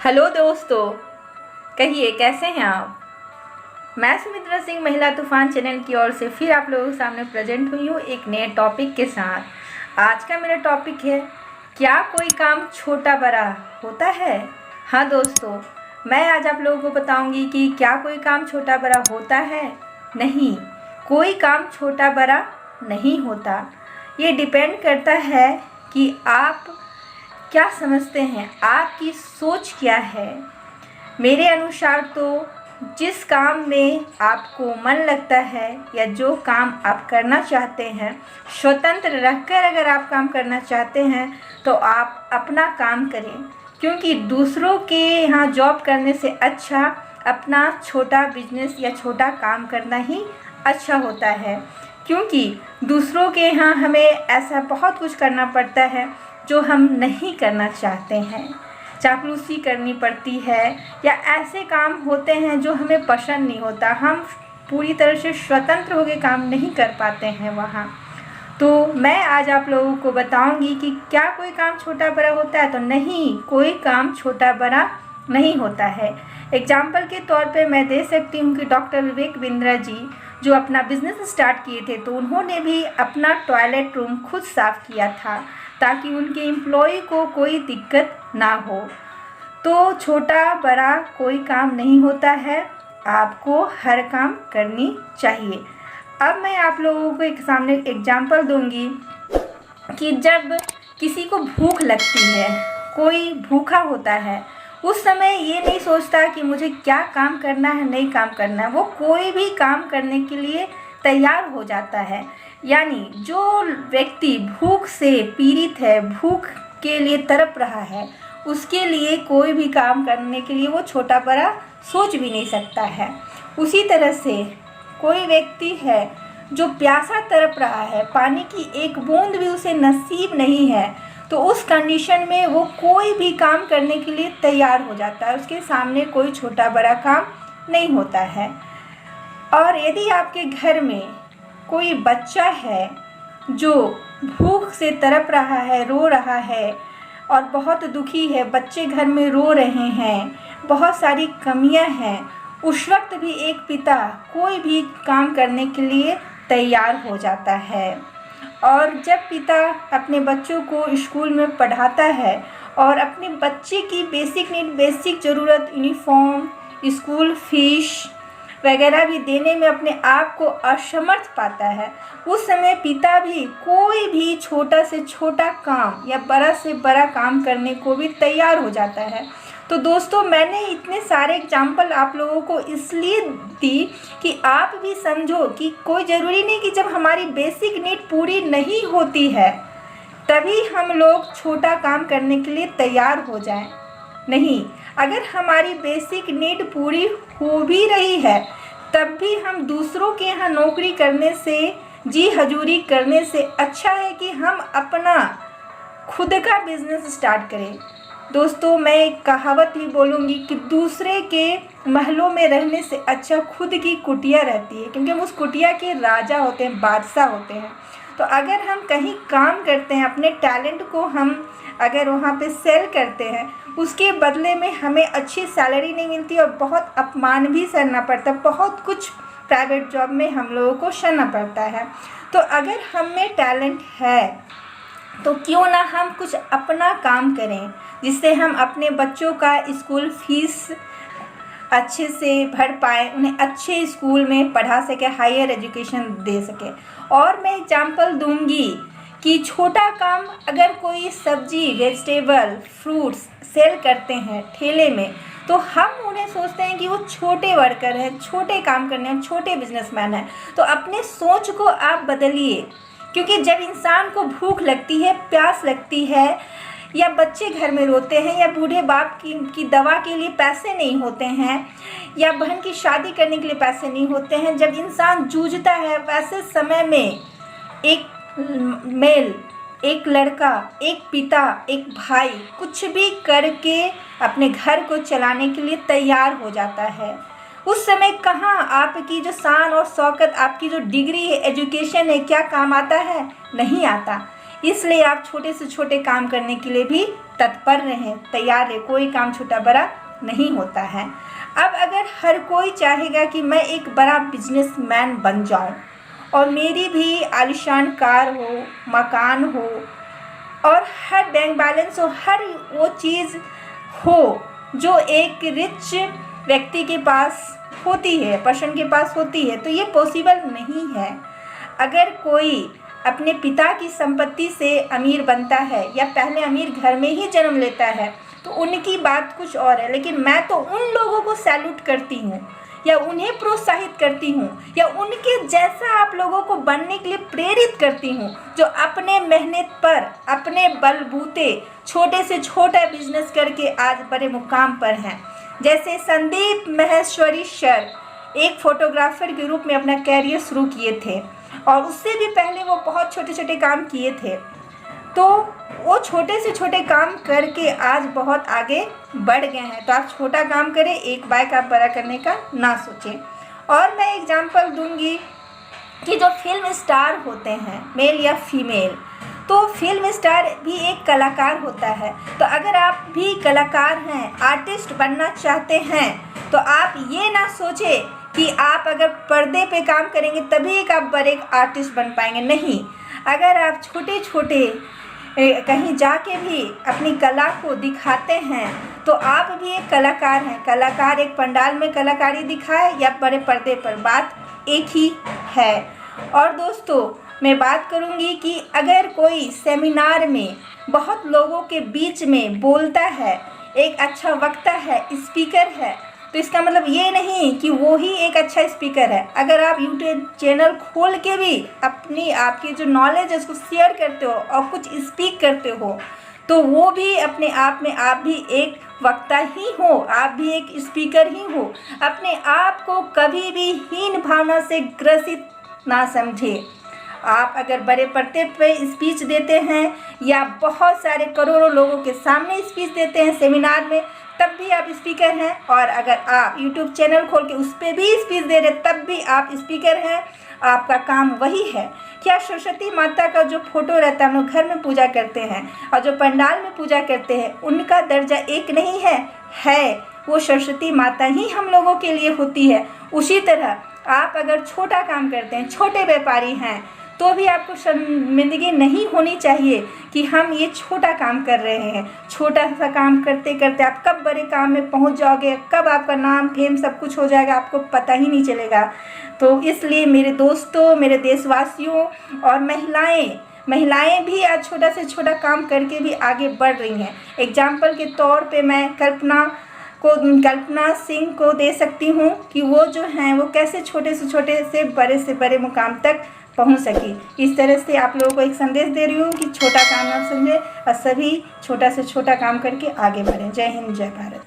Hello दोस्तों, कहिए कैसे हैं आप। मैं सुमित्रा सिंह महिला तूफान चैनल की ओर से फिर आप लोगों के सामने प्रेजेंट हुई हूँ एक नए टॉपिक के साथ। आज का मेरा टॉपिक है, क्या कोई काम छोटा बड़ा होता है। हाँ दोस्तों, मैं आज आप लोगों को बताऊंगी कि क्या कोई काम छोटा बड़ा होता है। नहीं, कोई काम छोटा बड़ा नहीं होता। ये डिपेंड करता है कि आप क्या समझते हैं, आपकी सोच क्या है। मेरे अनुसार तो जिस काम में आपको मन लगता है या जो काम आप करना चाहते हैं, स्वतंत्र रहकर अगर आप काम करना चाहते हैं तो आप अपना काम करें, क्योंकि दूसरों के यहाँ जॉब करने से अच्छा अपना छोटा बिजनेस या छोटा काम करना ही अच्छा होता है। क्योंकि दूसरों के यहाँ हमें ऐसा बहुत कुछ करना पड़ता है जो हम नहीं करना चाहते हैं। चापलूसी करनी पड़ती है या ऐसे काम होते हैं जो हमें पसंद नहीं होता। हम पूरी तरह से स्वतंत्र होकर काम नहीं कर पाते हैं वहाँ। तो मैं आज आप लोगों को बताऊंगी कि क्या कोई काम छोटा बड़ा होता है। तो नहीं, कोई काम छोटा बड़ा नहीं होता है। एग्जाम्पल के तौर पे मैं दे सकती हूँ कि डॉक्टर विवेक बिंद्रा जी जो अपना बिजनेस स्टार्ट किए थे, तो उन्होंने भी अपना टॉयलेट रूम खुद साफ़ किया था ताकि उनके एम्प्लॉय को कोई दिक्कत ना हो। तो छोटा बड़ा कोई काम नहीं होता है, आपको हर काम करनी चाहिए। अब मैं आप लोगों को एक सामने एग्जाम्पल दूंगी कि जब किसी को भूख लगती है, कोई भूखा होता है, उस समय ये नहीं सोचता कि मुझे क्या काम करना है नहीं काम करना है, वो कोई भी काम करने के लिए तैयार हो जाता है। यानी जो व्यक्ति भूख से पीड़ित है, भूख के लिए तड़प रहा है, उसके लिए कोई भी काम करने के लिए वो छोटा बड़ा सोच भी नहीं सकता है। उसी तरह से कोई व्यक्ति है जो प्यासा तड़प रहा है, पानी की एक बूंद भी उसे नसीब नहीं है, तो उस कंडीशन में वो कोई भी काम करने के लिए तैयार हो जाता है। उसके सामने कोई छोटा बड़ा काम नहीं होता है। और यदि आपके घर में कोई बच्चा है जो भूख से तड़प रहा है, रो रहा है और बहुत दुखी है, बच्चे घर में रो रहे हैं, बहुत सारी कमियां हैं, उस वक्त भी एक पिता कोई भी काम करने के लिए तैयार हो जाता है। और जब पिता अपने बच्चों को स्कूल में पढ़ाता है और अपने बच्चे की बेसिक नीड, बेसिक ज़रूरत, यूनिफॉर्म, स्कूल फीस वगैरह भी देने में अपने आप को असमर्थ पाता है, उस समय पिता भी कोई भी छोटा से छोटा काम या बड़ा से बड़ा काम करने को भी तैयार हो जाता है। तो दोस्तों, मैंने इतने सारे एग्जाम्पल आप लोगों को इसलिए दी कि आप भी समझो कि कोई ज़रूरी नहीं कि जब हमारी बेसिक नीड पूरी नहीं होती है तभी हम लोग छोटा काम करने के लिए तैयार हो जाएं। नहीं, अगर हमारी बेसिक नीड पूरी हो भी रही है तब भी हम दूसरों के यहाँ नौकरी करने से, जी हजूरी करने से अच्छा है कि हम अपना खुद का बिजनेस स्टार्ट करें। दोस्तों, मैं एक कहावत ही बोलूँगी कि दूसरे के महलों में रहने से अच्छा खुद की कुटिया रहती है, क्योंकि हम उस कुटिया के राजा होते हैं, बादशाह होते हैं। तो अगर हम कहीं काम करते हैं, अपने टैलेंट को हम अगर वहाँ पे सेल करते हैं, उसके बदले में हमें अच्छी सैलरी नहीं मिलती और बहुत अपमान भी सहना पड़ता है, बहुत कुछ प्राइवेट जॉब में हम लोगों को सहना पड़ता है। तो अगर हम में टैलेंट है तो क्यों ना हम कुछ अपना काम करें, जिससे हम अपने बच्चों का स्कूल फीस अच्छे से भर पाए, उन्हें अच्छे स्कूल में पढ़ा सके, हायर एजुकेशन दे सके। और मैं एग्जांपल दूंगी कि छोटा काम अगर कोई सब्जी, वेजिटेबल, फ्रूट्स सेल करते हैं ठेले में, तो हम उन्हें सोचते हैं कि वो छोटे वर्कर हैं, छोटे काम करने हैं, छोटे बिजनेसमैन हैं। तो अपने सोच को आप बदलिए, क्योंकि जब इंसान को भूख लगती है, प्यास लगती है, या बच्चे घर में रोते हैं, या बूढ़े बाप की दवा के लिए पैसे नहीं होते हैं, या बहन की शादी करने के लिए पैसे नहीं होते हैं, जब इंसान जूझता है, वैसे समय में एक मेल, एक लड़का, एक पिता, एक भाई कुछ भी करके अपने घर को चलाने के लिए तैयार हो जाता है। उस समय कहाँ आपकी जो शान और शौकत, आपकी जो डिग्री है, एजुकेशन है, क्या काम आता है? नहीं आता। इसलिए आप छोटे से छोटे काम करने के लिए भी तत्पर रहें, तैयार रहें। कोई काम छोटा बड़ा नहीं होता है। अब अगर हर कोई चाहेगा कि मैं एक बड़ा बिजनेसमैन बन जाऊं और मेरी भी आलीशान कार हो, मकान हो और हर बैंक बैलेंस हो, हर वो चीज़ हो जो एक रिच व्यक्ति के पास होती है, पर्सन के पास होती है, तो ये पॉसिबल नहीं है। अगर कोई अपने पिता की संपत्ति से अमीर बनता है या पहले अमीर घर में ही जन्म लेता है तो उनकी बात कुछ और है, लेकिन मैं तो उन लोगों को सैल्यूट करती हूँ या उन्हें प्रोत्साहित करती हूँ या उनके जैसा आप लोगों को बनने के लिए प्रेरित करती हूँ, जो अपने मेहनत पर, अपने बलबूते छोटे से छोटा बिजनेस करके आज बड़े मुकाम पर हैं। जैसे संदीप माहेश्वरी सर एक फोटोग्राफर के रूप में अपना कैरियर शुरू किए थे और उससे भी पहले वो बहुत छोटे छोटे काम किए थे, तो वो छोटे से छोटे काम करके आज बहुत आगे बढ़ गए हैं। तो आप छोटा काम करें, एक बाइक आप बड़ा करने का ना सोचें। और मैं एग्जांपल दूंगी कि जो फिल्म स्टार होते हैं, मेल या फीमेल, तो फिल्म स्टार भी एक कलाकार होता है। तो अगर आप भी कलाकार हैं, आर्टिस्ट बनना चाहते हैं, तो आप ये ना सोचें कि आप अगर पर्दे पे काम करेंगे तभी एक आप बड़े आर्टिस्ट बन पाएंगे। नहीं, अगर आप छोटे छोटे कहीं जाके भी अपनी कला को दिखाते हैं तो आप भी एक कलाकार हैं। कलाकार एक पंडाल में कलाकारी दिखाए या बड़े पर्दे पर, बात एक ही है। और दोस्तों, मैं बात करूंगी कि अगर कोई सेमिनार में बहुत लोगों के बीच में बोलता है, एक अच्छा वक्ता है, स्पीकर है, तो इसका मतलब ये नहीं कि वो ही एक अच्छा स्पीकर है। अगर आप यूट्यूब चैनल खोल के भी अपनी आपकी जो नॉलेज है उसको शेयर करते हो और कुछ स्पीक करते हो, तो वो भी अपने आप में आप भी एक वक्ता ही हो, आप भी एक स्पीकर ही हो। अपने आप को कभी भी हीन भावना से ग्रसित ना समझे। आप अगर बड़े पर्दे पे स्पीच देते हैं या बहुत सारे करोड़ों लोगों के सामने स्पीच देते हैं सेमिनार में, तब भी आप स्पीकर हैं। और अगर आप यूट्यूब चैनल खोल के उस पर भी स्पीच दे रहे, तब भी आप स्पीकर हैं। आपका काम वही है। क्या सरस्वती माता का जो फोटो रहता है हम लोग घर में पूजा करते हैं और जो पंडाल में पूजा करते हैं, उनका दर्जा एक नहीं है। वो सरस्वती माता ही हम लोगों के लिए होती है। उसी तरह आप अगर छोटा काम करते हैं, छोटे व्यापारी हैं, तो भी आपको शर्मिंदगी नहीं होनी चाहिए कि हम ये छोटा काम कर रहे हैं। छोटा सा काम करते करते आप कब बड़े काम में पहुंच जाओगे, कब आपका नाम फेम सब कुछ हो जाएगा, आपको पता ही नहीं चलेगा। तो इसलिए मेरे दोस्तों, मेरे देशवासियों और महिलाएं भी आज छोटा से छोटा काम करके भी आगे बढ़ रही हैं। एग्जाम्पल के तौर पे मैं कल्पना सिंह को दे सकती हूँ कि वो जो हैं वो कैसे छोटे से बड़े मुकाम तक पहुंच सकी। इस तरह से आप लोगों को एक संदेश दे रही हूँ कि छोटा काम ना समझें और सभी छोटा से छोटा काम करके आगे बढ़ें। जय हिंद, जय भारत।